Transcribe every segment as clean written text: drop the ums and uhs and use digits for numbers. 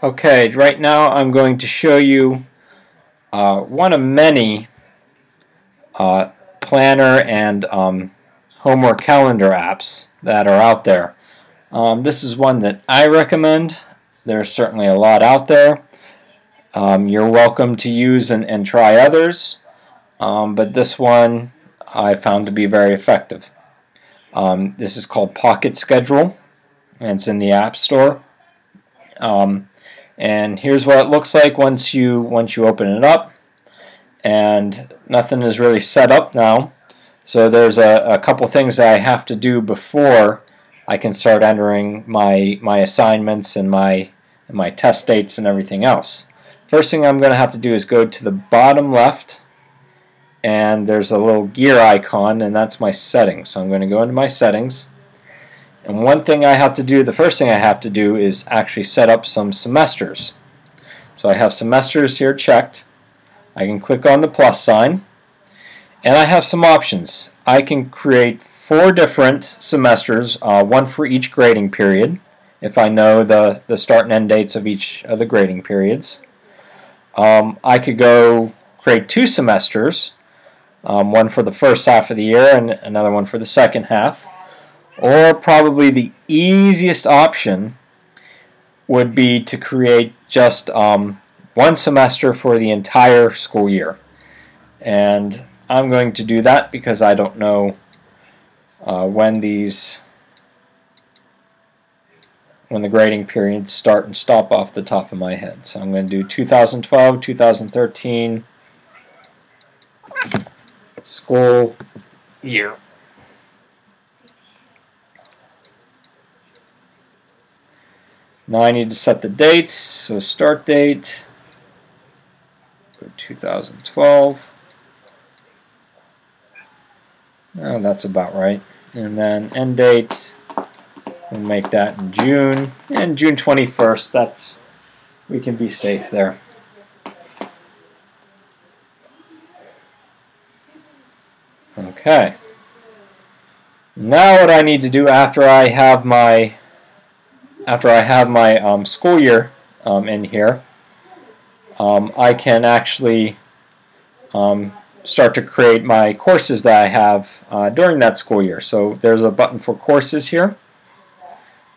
Okay, right now I'm going to show you one of many planner and homework calendar apps that are out there. This is one that I recommend. There's certainly a lot out there. You're welcome to use and try others, but this one I found to be very effective. This is called Pocket Schedule, and it's in the App Store. And here's what it looks like once you open it up. And nothing is really set up now. So there's a couple things that I have to do before I can start entering my assignments and my test dates and everything else. First thing I'm going to have to do is go to the bottom left, and there's a little gear icon, and that's my settings. So I'm going to go into my settings. And one thing I have to do, the first thing I have to do is actually set up some semesters. So I have semesters here checked. I can click on the plus sign, and I have some options. I can create 4 different semesters, one for each grading period, if I know the start and end dates of each of the grading periods. I could go create 2 semesters, one for the first half of the year and another one for the second half. Or probably the easiest option would be to create just one semester for the entire school year. And I'm going to do that because I don't know when the grading periods start and stop off the top of my head. So I'm going to do 2012, 2013 school year. Now I need to set the dates, so start date, 2012, oh, that's about right, and then end date, we'll make that in June, and June 21st, we can be safe there. Okay, now what I need to do after I have my school year in here, I can actually start to create my courses that I have during that school year. So there's a button for courses here.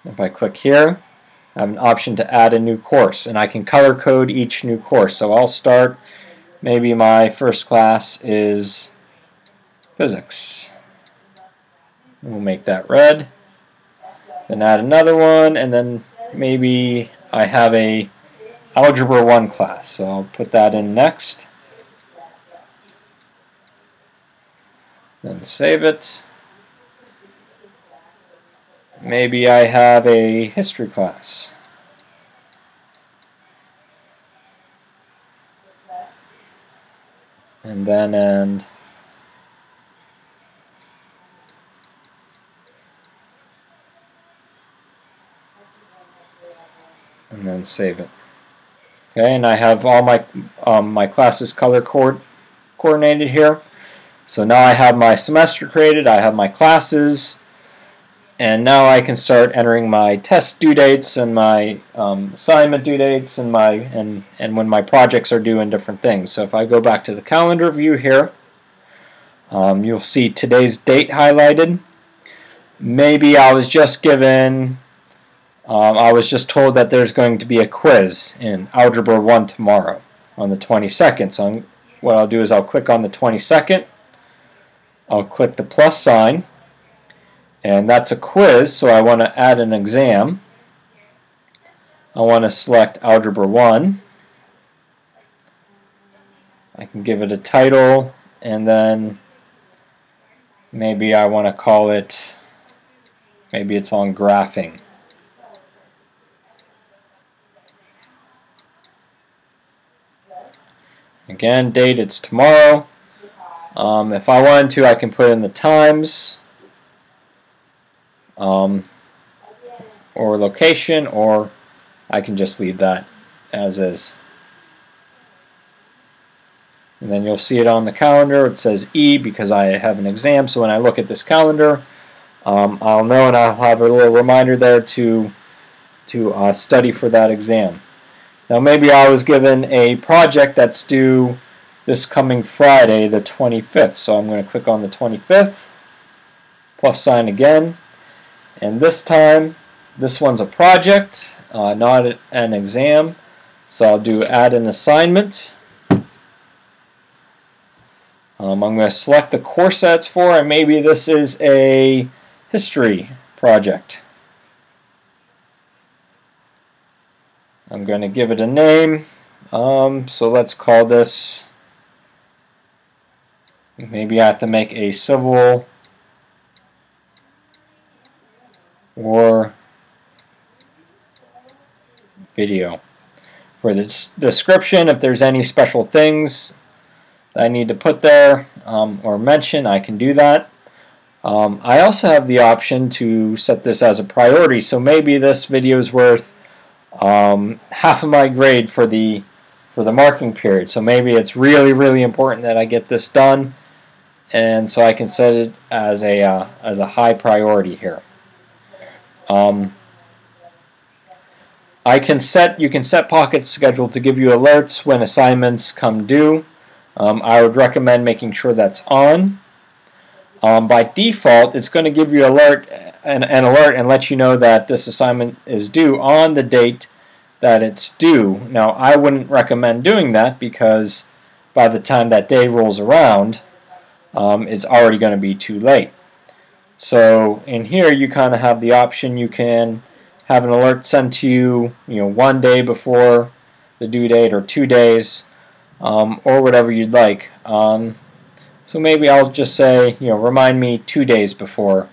If I click here, I have an option to add a new course, and I can color code each new course. So I'll start, maybe my first class is physics. We'll make that red. Then add another one, and then maybe I have a Algebra 1 class, so I'll put that in next. Then save it. Maybe I have a history class. And then end. And then save it. Okay, and I have all my classes color coordinated here. So now I have my semester created, I have my classes, and now I can start entering my test due dates and my assignment due dates and when my projects are due and different things. So if I go back to the calendar view here, you'll see today's date highlighted. Maybe I was just given I was just told that there's going to be a quiz in Algebra 1 tomorrow on the 22nd. So what I'll do is I'll click on the 22nd. I'll click the plus sign. And that's a quiz, so I want to add an exam. I want to select Algebra 1. I can give it a title, and then maybe I want to call it, maybe it's on graphing. Again, date, it's tomorrow. If I wanted to, I can put in the times or location, or I can just leave that as is. And then you'll see it on the calendar. It says E because I have an exam, so when I look at this calendar, I'll know, and I'll have a little reminder there to study for that exam. Now maybe I was given a project that's due this coming Friday, the 25th. So I'm going to click on the 25th, plus sign again. And this time, this one's a project, not an exam. So I'll do add an assignment. I'm going to select the course that's for, and maybe this is a history project. I'm going to give it a name. So let's call this, maybe I have to make a Civil War video. For the description, if there's any special things that I need to put there or mention, I can do that. I also have the option to set this as a priority, so maybe this video is worth half of my grade for the marking period. So maybe it's really important that I get this done, and so I can set it as a high priority here. You can set Pocket Schedule to give you alerts when assignments come due. I would recommend making sure that's on. By default, it's going to give you an alert and let you know that this assignment is due on the date that it's due. Now, I wouldn't recommend doing that because by the time that day rolls around, it's already going to be too late. So in here, you kind of have the option. You can have an alert sent to you, 1 day before the due date or 2 days, or whatever you'd like. So maybe I'll just say, remind me 2 days before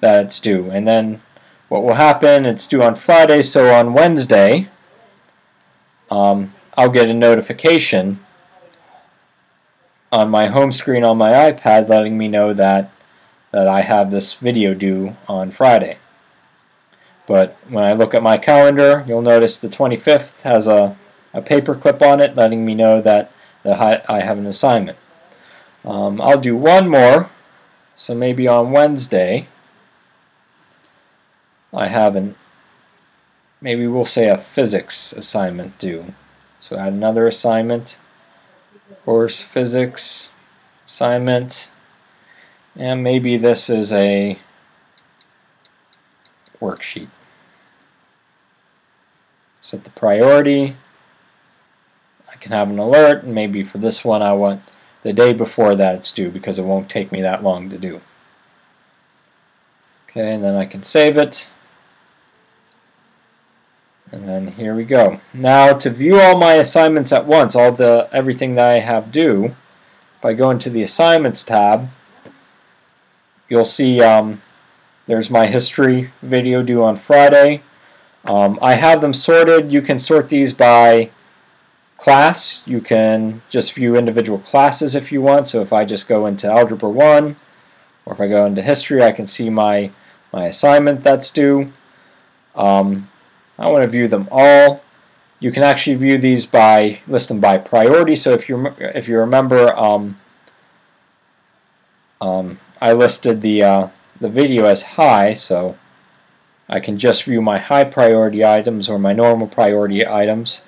that it's due. And then what will happen, it's due on Friday, so on Wednesday, I'll get a notification on my home screen on my iPad letting me know that I have this video due on Friday. But when I look at my calendar, you'll notice the 25th has a paper clip on it letting me know that I have an assignment. I'll do one more. So maybe on Wednesday, I have maybe we'll say a physics assignment due. So add another assignment, course physics assignment, and maybe this is a worksheet. Set the priority. I can have an alert, and maybe for this one I want the day before that it's due because it won't take me that long to do. Okay, and then I can save it. And then here we go. Now to view all my assignments at once, everything that I have due, if I go into the Assignments tab, you'll see there's my history video due on Friday. I have them sorted. You can sort these by class. You can just view individual classes if you want. So if I just go into Algebra 1, or if I go into History, I can see my assignment that's due. I want to view them all. You can actually view these list them by priority. So if you remember, I listed the video as high, so I can just view my high priority items or my normal priority items.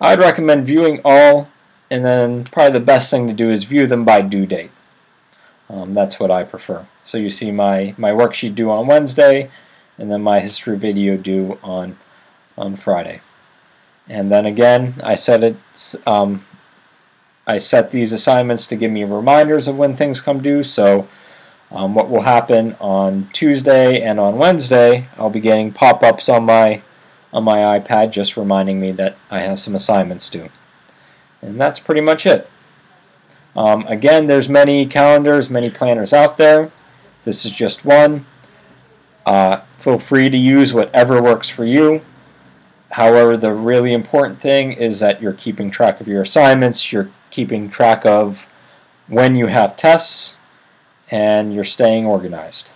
I'd recommend viewing all, and then probably the best thing to do is view them by due date. That's what I prefer. So you see my worksheet due on Wednesday, and then my history video due on Friday. And then again, I set these assignments to give me reminders of when things come due. So what will happen on Tuesday and on Wednesday, I'll be getting pop-ups on my iPad just reminding me that I have some assignments due. And that's pretty much it. Again, there's many calendars, many planners out there. This is just one. Feel free to use whatever works for you. However, the really important thing is that you're keeping track of your assignments, you're keeping track of when you have tests, and you're staying organized.